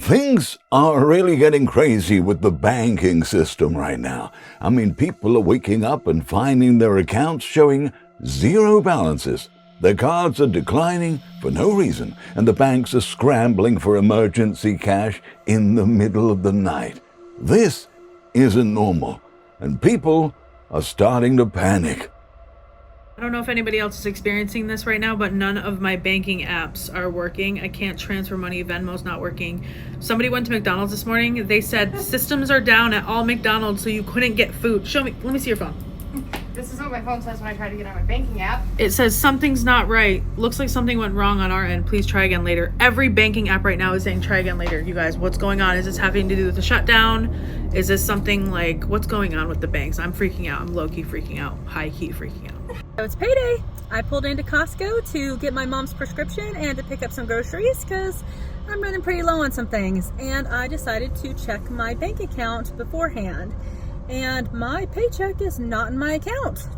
Things are really getting crazy with the banking system right now. I mean, people are waking up and finding their accounts showing zero balances. Their cards are declining for no reason, and the banks are scrambling for emergency cash in the middle of the night. This isn't normal, and people are starting to panic. I don't know if anybody else is experiencing this right now, but none of my banking apps are working. I can't transfer money. Venmo's not working. Somebody went to McDonald's this morning. They said systems are down at all McDonald's, so you couldn't get food. Show me. Let me see your phone. This is what my phone says when I try to get on my banking app. It says something's not right. Looks like something went wrong on our end. Please try again later. Every banking app right now is saying try again later. You guys, what's going on? Is this having to do with the shutdown? Is this something like, what's going on with the banks? I'm freaking out. I'm low-key freaking out. High-key freaking out. So it's payday. I pulled into Costco to get my mom's prescription and to pick up some groceries because I'm running pretty low on some things. And I decided to check my bank account beforehand. And my paycheck is not in my account.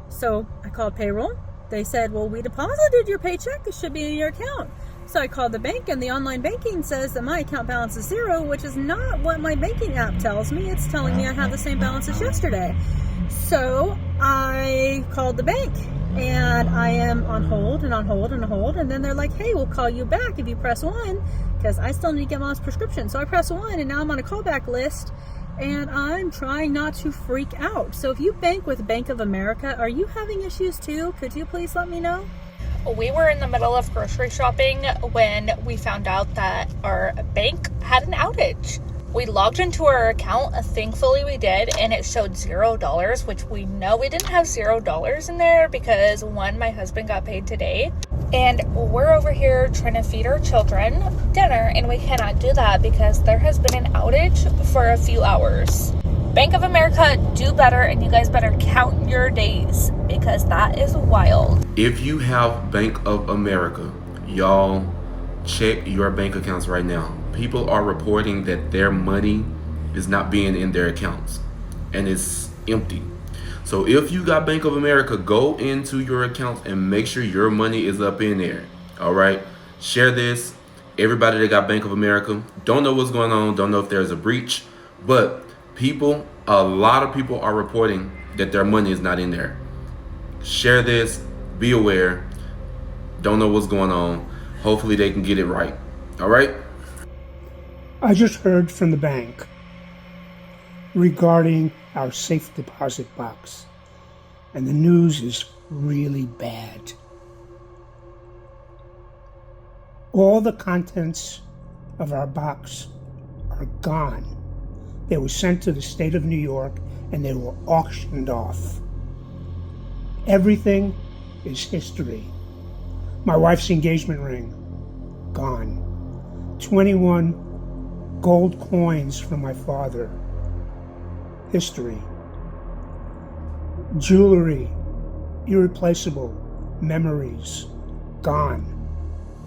So I called payroll. They said, well, we deposited your paycheck. It should be in your account. So I called the bank, and the online banking says that my account balance is zero, which is not what my banking app tells me. It's telling me I have the same balance as yesterday. So I called the bank, and I am on hold and on hold and on hold. And then they're like, hey, we'll call you back if you press 1, because I still need to get mom's prescription. So I press 1, and now I'm on a callback list. And I'm trying not to freak out. So if you bank with Bank of America, are you having issues too? Could you please let me know? We were in the middle of grocery shopping when we found out that our bank had an outage. We logged into our account, thankfully we did, and it showed $0, which we know we didn't have $0 in there because one, my husband got paid today, and we're over here trying to feed our children dinner, and we cannot do that because there has been an outage for a few hours. Bank of America, do better, and you guys better count your days because that is wild. If you have Bank of America, y'all check your bank accounts right now. People are reporting that their money is not being in their accounts and it's empty. So if you got Bank of America, go into your accounts and make sure your money is up in there. All right, share this. Everybody that got Bank of America, don't know what's going on, don't know if there's a breach, but a lot of people are reporting that their money is not in there. Share this, be aware, don't know what's going on. Hopefully they can get it right. All right. I just heard from the bank regarding our safe deposit box, and the news is really bad. All the contents of our box are gone. They were sent to the state of New York and they were auctioned off. Everything is history. My wife's engagement ring, gone. 21 gold coins from my father, history. Jewelry, irreplaceable memories, gone.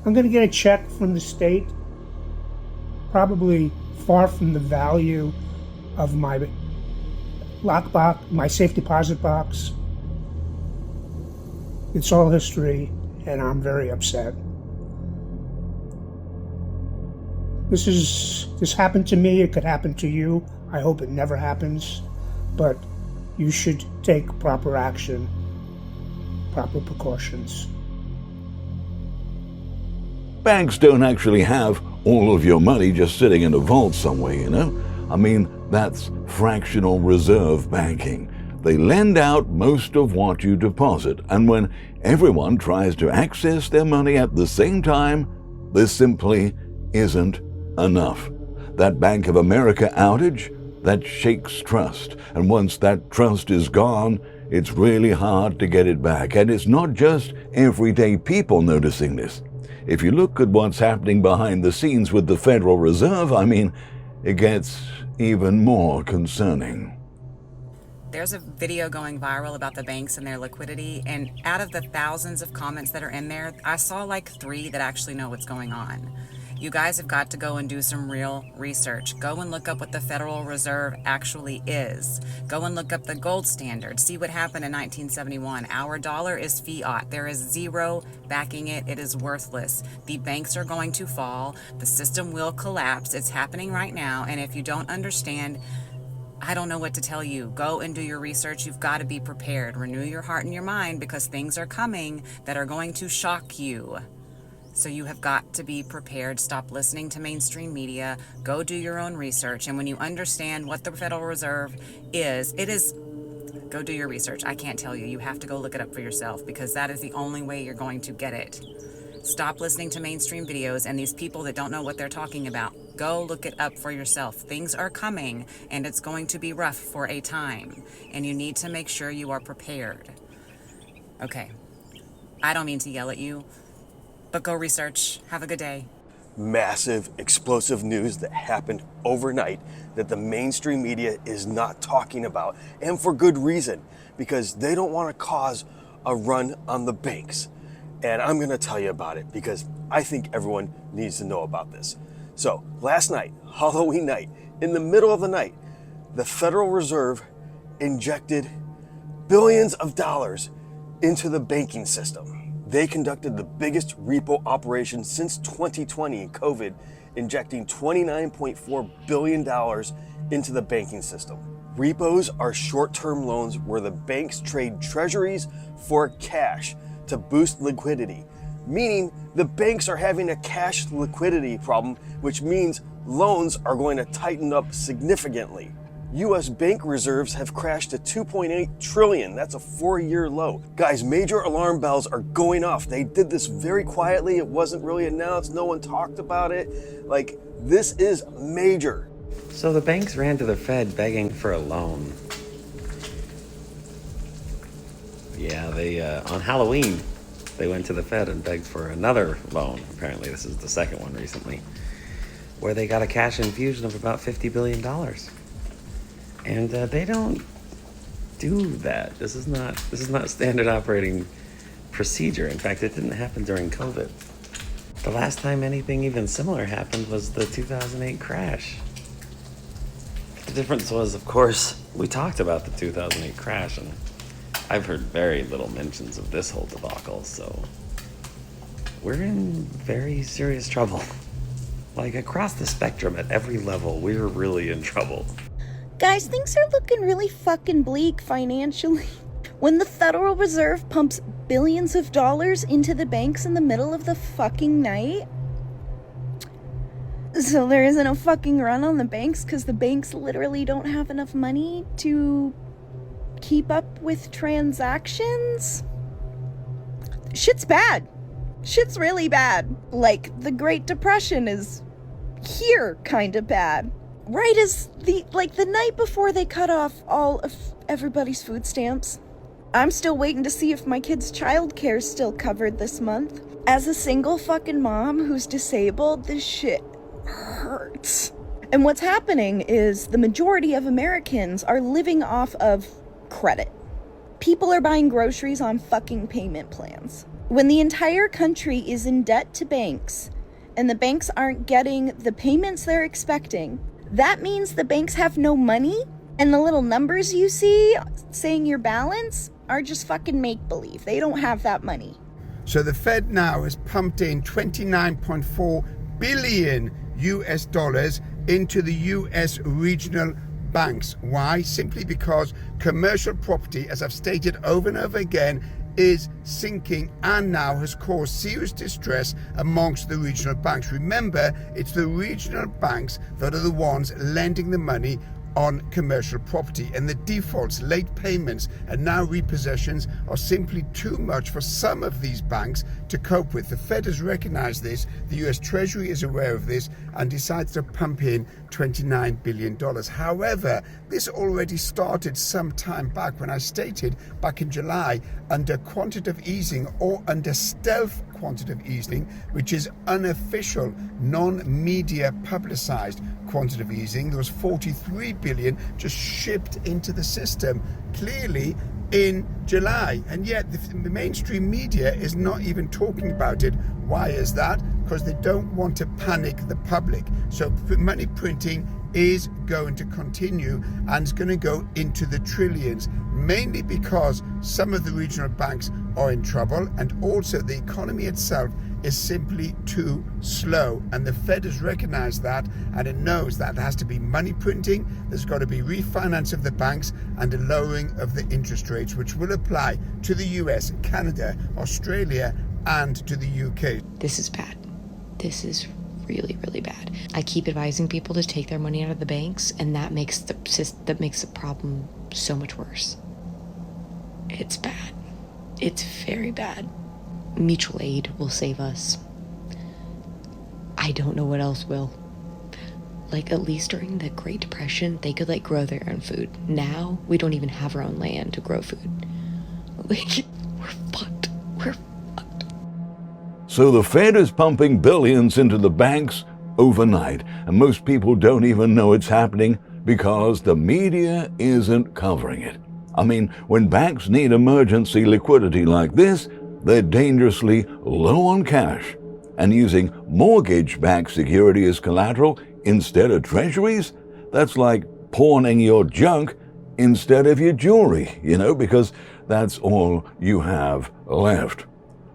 I'm going to get a check from the state, probably far from the value of my lockbox, my safe deposit box. It's all history, and I'm very upset. This happened to me. It could happen to you. I hope it never happens, but you should take proper action, proper precautions. Banks don't actually have all of your money just sitting in a vault somewhere, you know? I mean, that's fractional reserve banking. They lend out most of what you deposit, and when everyone tries to access their money at the same time, this simply isn't enough. That Bank of America outage, that shakes trust, and once that trust is gone, it's really hard to get it back. And it's not just everyday people noticing this. If you look at what's happening behind the scenes with the Federal Reserve, I mean, it gets even more concerning. There's a video going viral about the banks and their liquidity, and out of the thousands of comments that are in there, I saw like 3 that actually know what's going on. You guys have got to go and do some real research. Go and look up what the Federal Reserve actually is. Go and look up the gold standard. See what happened in 1971. Our dollar is fiat. There is zero backing it. It is worthless. The banks are going to fall. The system will collapse. It's happening right now. And if you don't understand, I don't know what to tell you. Go and do your research. You've got to be prepared. Renew your heart and your mind, because things are coming that are going to shock you. So you have got to be prepared. Stop listening to mainstream media. Go do your own research. And when you understand what the Federal Reserve is, go do your research. I can't tell you. You have to go look it up for yourself, because that is the only way you're going to get it. Stop listening to mainstream videos and these people that don't know what they're talking about. Go look it up for yourself. Things are coming, and it's going to be rough for a time. And you need to make sure you are prepared. Okay. I don't mean to yell at you, but go research. Have a good day. Massive, explosive news that happened overnight that the mainstream media is not talking about, and for good reason, because they don't want to cause a run on the banks. And I'm going to tell you about it because I think everyone needs to know about this. So last night, Halloween night, in the middle of the night, the Federal Reserve injected billions of dollars into the banking system. They conducted the biggest repo operation since 2020 in COVID, injecting $29.4 billion into the banking system. Repos are short-term loans where the banks trade treasuries for cash to boost liquidity, meaning the banks are having a cash liquidity problem, which means loans are going to tighten up significantly. U.S. bank reserves have crashed to $2.8 trillion. That's a 4-year low. Guys, major alarm bells are going off. They did this very quietly. It wasn't really announced. No one talked about it. Like, this is major. So the banks ran to the Fed begging for a loan. Yeah, they on Halloween, they went to the Fed and begged for another loan. Apparently, this is the second one recently, where they got a cash infusion of about $50 billion. And they don't do that. This is not standard operating procedure. In fact, it didn't happen during COVID. The last time anything even similar happened was the 2008 crash. The difference was, of course, we talked about the 2008 crash, and I've heard very little mentions of this whole debacle, so we're in very serious trouble. Like, across the spectrum, at every level, we're really in trouble. Guys, things are looking really fucking bleak financially. When the Federal Reserve pumps billions of dollars into the banks in the middle of the fucking night. So there isn't a fucking run on the banks because the banks literally don't have enough money to keep up with transactions. Shit's bad. Shit's really bad. Like, the Great Depression is here kind of bad. Right as the night before they cut off all of everybody's food stamps. I'm still waiting to see if my kid's childcare is still covered this month. As a single fucking mom who's disabled, this shit hurts. And what's happening is the majority of Americans are living off of credit. People are buying groceries on fucking payment plans. When the entire country is in debt to banks, and the banks aren't getting the payments they're expecting, that means the banks have no money, and the little numbers you see saying your balance are just fucking make-believe. They don't have that money. So the Fed now has pumped in $29.4 billion US dollars into the US regional banks. Why? Simply because commercial property, as I've stated over and over again, is sinking and now has caused serious distress amongst the regional banks. Remember, it's the regional banks that are the ones lending the money on commercial property, and the defaults, late payments, and now repossessions are simply too much for some of these banks to cope with. The Fed has recognized this, the US Treasury is aware of this, and decides to pump in $29 billion. However, this already started some time back when I stated back in July, under quantitative easing or under stealth quantitative easing, which is unofficial, non-media publicized quantitative easing. There was $43 billion just shipped into the system clearly in July, and yet the mainstream media is not even talking about it. Why is that? because they don't want to panic the public. So money printing is going to continue and it's going to go into the trillions, mainly because some of the regional banks are in trouble and also the economy itself is simply too slow. And the Fed has recognized that, and it knows that there has to be money printing, there's got to be refinance of the banks and a lowering of the interest rates, which will apply to the US, Canada, Australia, and to the UK. This is bad. This is really, really bad. I keep advising people to take their money out of the banks, and that makes the problem so much worse. It's bad. It's very bad. Mutual aid will save us. I don't know what else will. Like, at least during the Great Depression, they could, like, grow their own food. Now, we don't even have our own land to grow food. Like, we're fucked. We're fucked. So the Fed is pumping billions into the banks overnight, and most people don't even know it's happening because the media isn't covering it. I mean, when banks need emergency liquidity like this, they're dangerously low on cash, and using mortgage-backed security as collateral instead of treasuries, that's like pawning your junk instead of your jewelry, because that's all you have left.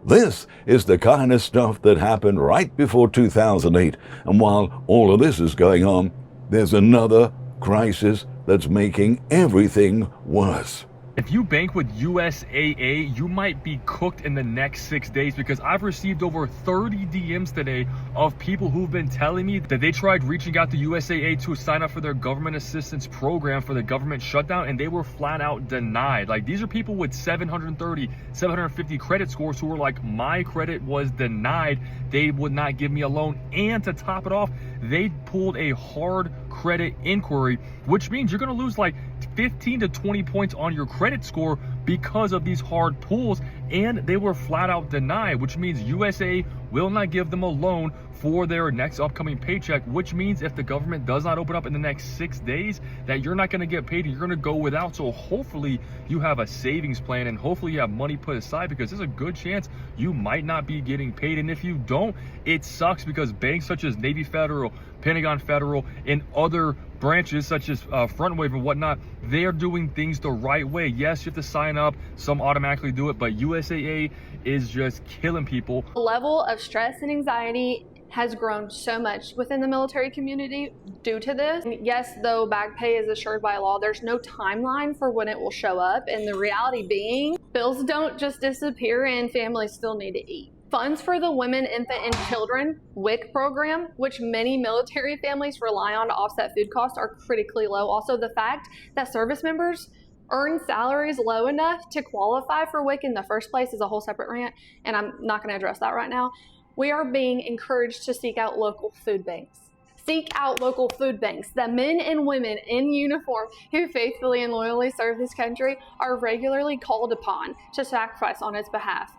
This is the kind of stuff that happened right before 2008, and while all of this is going on, there's another crisis that's making everything worse. If you bank with USAA, you might be cooked in the next 6 days, because I've received over 30 DMs today of people who've been telling me that they tried reaching out to USAA to sign up for their government assistance program for the government shutdown, and they were flat out denied. Like, these are people with 730, 750 credit scores who were like, my credit was denied. They would not give me a loan. And to top it off, they pulled a hard credit inquiry, which means you're going to lose like 15 to 20 points on your credit score because of these hard pulls, and they were flat out denied, which means USA will not give them a loan for their next upcoming paycheck, which means if the government does not open up in the next 6 days, that you're not going to get paid and you're going to go without. So hopefully you have a savings plan and hopefully you have money put aside, because there's a good chance you might not be getting paid. And if you don't, it sucks, because banks such as Navy Federal, Pentagon Federal, and other branches such as FrontWave and whatnot, they are doing things the right way. Yes, you have to sign up, some automatically do it, but USAA is just killing people. The level of stress and anxiety has grown so much within the military community due to this. And yes, though back pay is assured by law, there's no timeline for when it will show up, and the reality being, bills don't just disappear and families still need to eat. Funds for the Women, Infant, and Children WIC program, which many military families rely on to offset food costs, are critically low. Also, the fact that service members earn salaries low enough to qualify for WIC in the first place is a whole separate rant, and I'm not going to address that right now. We are being encouraged to seek out local food banks. Seek out local food banks. The men and women in uniform who faithfully and loyally serve this country are regularly called upon to sacrifice on its behalf,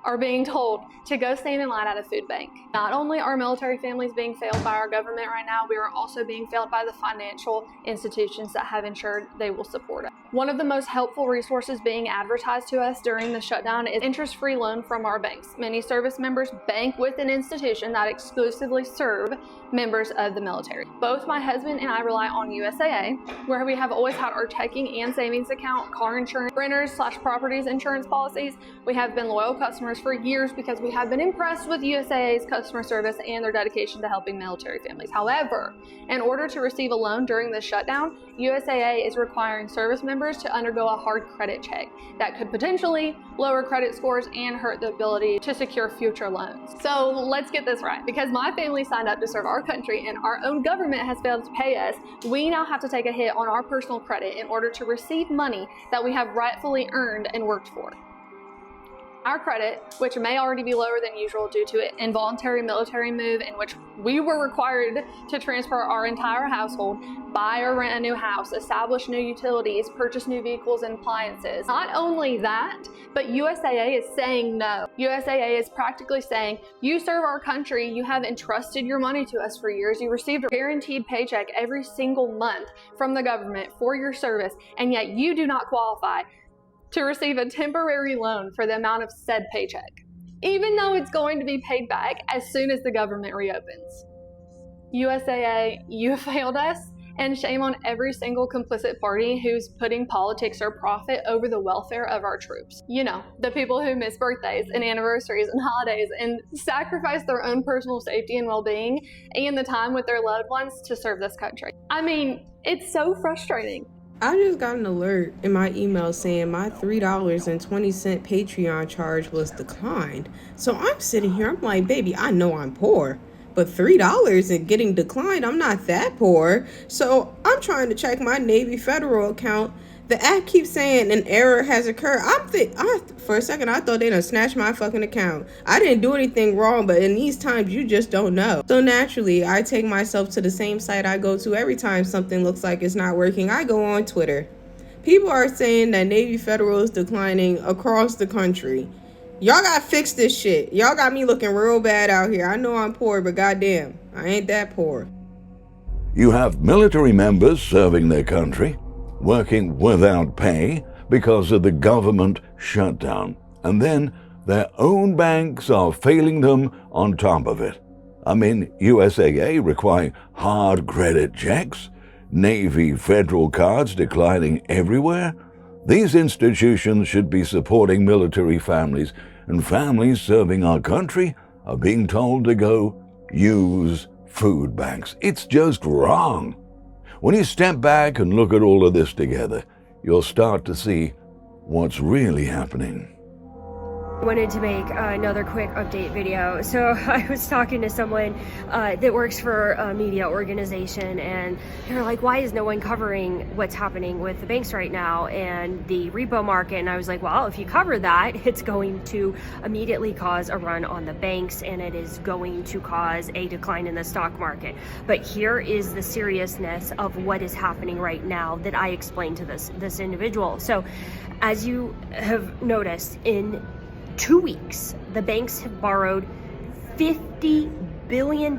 are being told to go stand in line at a food bank. Not only are military families being failed by our government right now, we are also being failed by the financial institutions that have ensured they will support us. One of the most helpful resources being advertised to us during the shutdown is interest-free loan from our banks. Many service members bank with an institution that exclusively serve members of the military. Both my husband and I rely on USAA, where we have always had our checking and savings account, car insurance, renters/properties insurance policies. We have been loyal customers for years because we have been impressed with USAA's customer service and their dedication to helping military families. However, in order to receive a loan during the shutdown, USAA is requiring service members to undergo a hard credit check that could potentially lower credit scores and hurt the ability to secure future loans. So let's get this right. Because my family signed up to serve our country and our own government has failed to pay us, we now have to take a hit on our personal credit in order to receive money that we have rightfully earned and worked for. Our credit, which may already be lower than usual due to an involuntary military move in which we were required to transfer our entire household, buy or rent a new house, establish new utilities, purchase new vehicles and appliances. Not only that, but USAA is saying no. USAA is practically saying, you serve our country, you have entrusted your money to us for years, you received a guaranteed paycheck every single month from the government for your service, and yet you do not qualify to receive a temporary loan for the amount of said paycheck. even though it's going to be paid back as soon as the government reopens. USAA, you failed us, and shame on every single complicit party who's putting politics or profit over the welfare of our troops. You know, the people who miss birthdays and anniversaries and holidays and sacrifice their own personal safety and well-being and the time with their loved ones to serve this country. I mean, it's so frustrating. I just got an alert in my email saying my $3.20 Patreon charge was declined. So I'm sitting here, I'm like, baby, I know I'm poor, but $3 and getting declined, I'm not that poor. So I'm trying to check my Navy Federal account. The app keeps saying an error has occurred. For a second, I thought they done snatched my fucking account. I didn't do anything wrong, but in these times, you just don't know. So naturally, I take myself to the same site I go to every time something looks like it's not working. I go on Twitter. People are saying that Navy Federal is declining across the country. Y'all gotta fix this shit. Y'all got me looking real bad out here. I know I'm poor, but goddamn, I ain't that poor. You have military members serving their country, working without pay because of the government shutdown, and then their own banks are failing them on top of it. I mean, USAA requiring hard credit checks, Navy federal cards declining everywhere. These institutions should be supporting military families, and families serving our country are being told to go use food banks. It's just wrong. When you step back and look at all of this together, you'll start to see what's really happening. Wanted to make another quick update video. So I was talking to someone that works for a media organization, and they're like, why is no one covering what's happening with the banks right now and the repo market? And I was like, well, if you cover that, it's going to immediately cause a run on the banks, and it is going to cause a decline in the stock market. But here is the seriousness of what is happening right now that I explained to this individual. So as you have noticed, in 2 weeks, the banks have borrowed $50 billion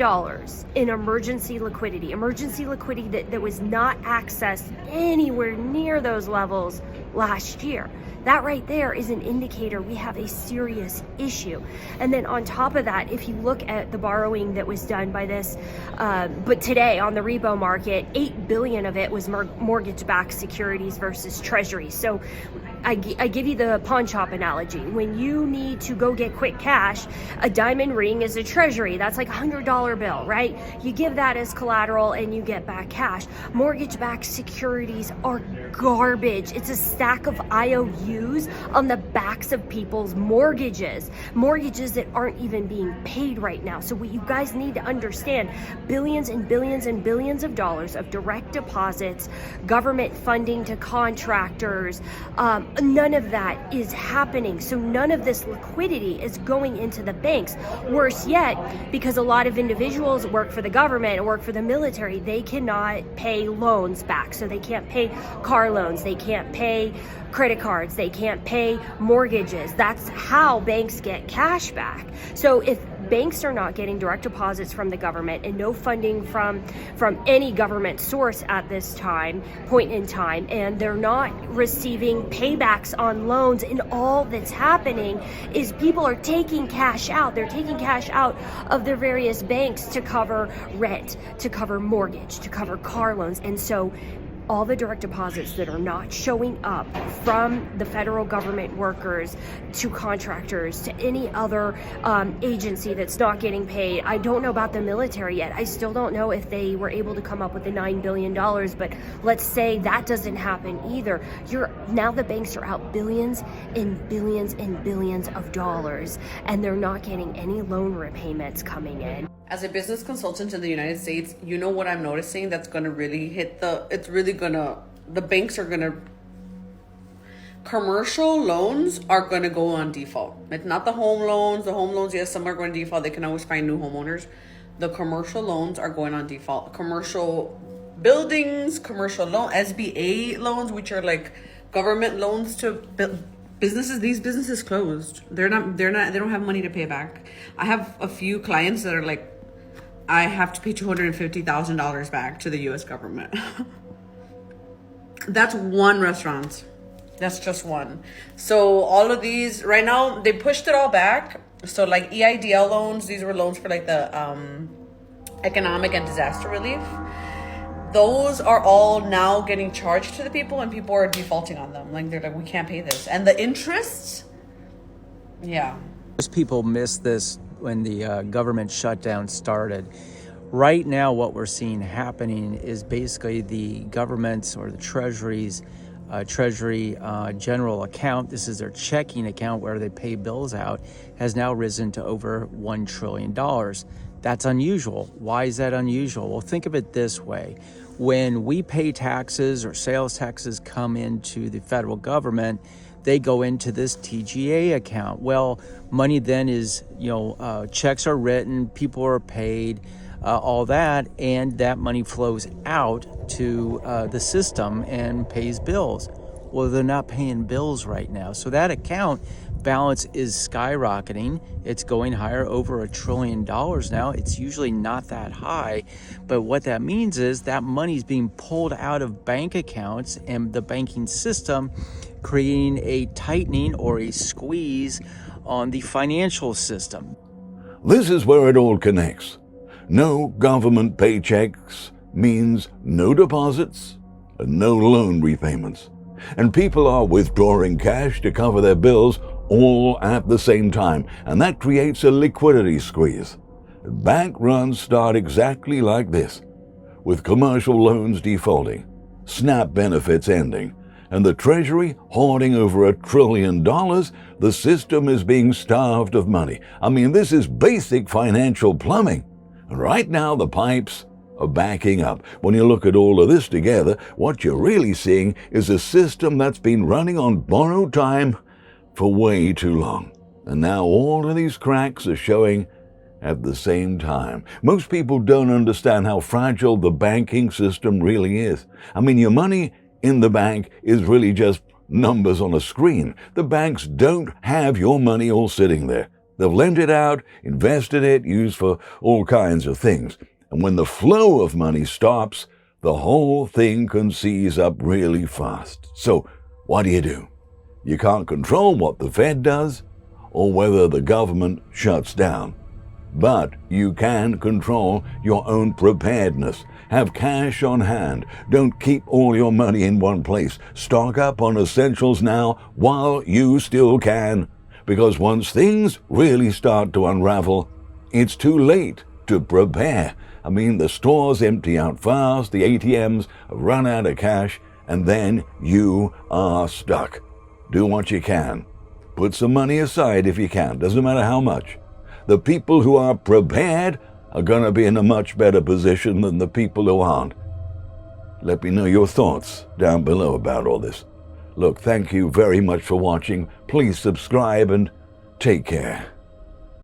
in emergency liquidity that was not accessed anywhere near those levels last year. That right there is an indicator we have a serious issue. And then on top of that, if you look at the borrowing that was done by this, but today on the repo market, $8 billion of it was mortgage-backed securities versus treasuries. So I give you the pawn shop analogy. When you need to go get quick cash, a diamond ring is a treasury. That's like a $100 bill, right? You give that as collateral and you get back cash. Mortgage-backed securities are garbage. It's a stack of IOUs on the backs of people's mortgages that aren't even being paid right now. So what you guys need to understand, billions and billions and billions of dollars of direct deposits, government funding to contractors, none of that is happening. So none of this liquidity is going into the banks. Worse yet, because a lot of individuals work for the government and work for the military, they cannot pay loans back. So they can't pay car loans, they can't pay credit cards, they can't pay mortgages. That's how banks get cash back. So if banks are not getting direct deposits from the government and no funding from any government source at this point in time, and they're not receiving paybacks on loans, and all that's happening is people are taking cash out. They're taking cash out of their various banks to cover rent, to cover mortgage, to cover car loans. And so all the direct deposits that are not showing up from the federal government workers to contractors to any other agency that's not getting paid. I don't know about the military yet. I still don't know if they were able to come up with the $9 billion, but let's say that doesn't happen either. Now the banks are out billions and billions and billions of dollars, and they're not getting any loan repayments coming in. As a business consultant in the United States, you know what I'm noticing that's going to really hit the banks are going to, commercial loans are going to go on default. It's not the home loans. The home loans, yes, some are going to default. They can always find new homeowners. The commercial loans are going on default. Commercial buildings, commercial loan, SBA loans, which are like government loans to businesses. These businesses closed. They don't have money to pay back. I have a few clients that are like, I have to pay $250,000 back to the US government. That's one restaurant. That's just one. So all of these, right now, they pushed it all back So like EIDL loans, these were loans for like the economic and disaster relief. Those are all now getting charged to the people, and people are defaulting on them. Like they're like, we can't pay this. And the interest, yeah. Most people missed this when the government shutdown started. Right now, what we're seeing happening is basically the government's or the Treasury's Treasury general account, this is their checking account where they pay bills out, has now risen to over $1 trillion. That's unusual. Why is that unusual? Well, think of it this way. When we pay taxes or sales taxes come into the federal government, they go into this TGA account. Well, money then is, checks are written, people are paid, all that, and that money flows out to the system and pays bills. Well, they're not paying bills right now. So that account balance is skyrocketing. It's going higher, over $1 trillion now. It's usually not that high, but what that means is that money is being pulled out of bank accounts and the banking system, creating a tightening or a squeeze on the financial system. This is where it all connects. No government paychecks means no deposits and no loan repayments. And people are withdrawing cash to cover their bills all at the same time, and that creates a liquidity squeeze. Bank runs start exactly like this, with commercial loans defaulting, SNAP benefits ending, and the Treasury hoarding over $1 trillion. The system is being starved of money. I mean, this is basic financial plumbing. Right now, the pipes are backing up. When you look at all of this together, what you're really seeing is a system that's been running on borrowed time for way too long. And now all of these cracks are showing at the same time. Most people don't understand how fragile the banking system really is. I mean, your money in the bank is really just numbers on a screen. The banks don't have your money all sitting there. They've lent it out, invested it, used for all kinds of things. And when the flow of money stops, the whole thing can seize up really fast. So what do? You can't control what the Fed does or whether the government shuts down. But you can control your own preparedness. Have cash on hand. Don't keep all your money in one place. Stock up on essentials now while you still can. Because once things really start to unravel, it's too late to prepare. I mean, the stores empty out fast, the ATMs run out of cash, and then you are stuck. Do what you can. Put some money aside if you can, doesn't matter how much. The people who are prepared are going to be in a much better position than the people who aren't. Let me know your thoughts down below about all this. Look, thank you very much for watching. Please subscribe and take care.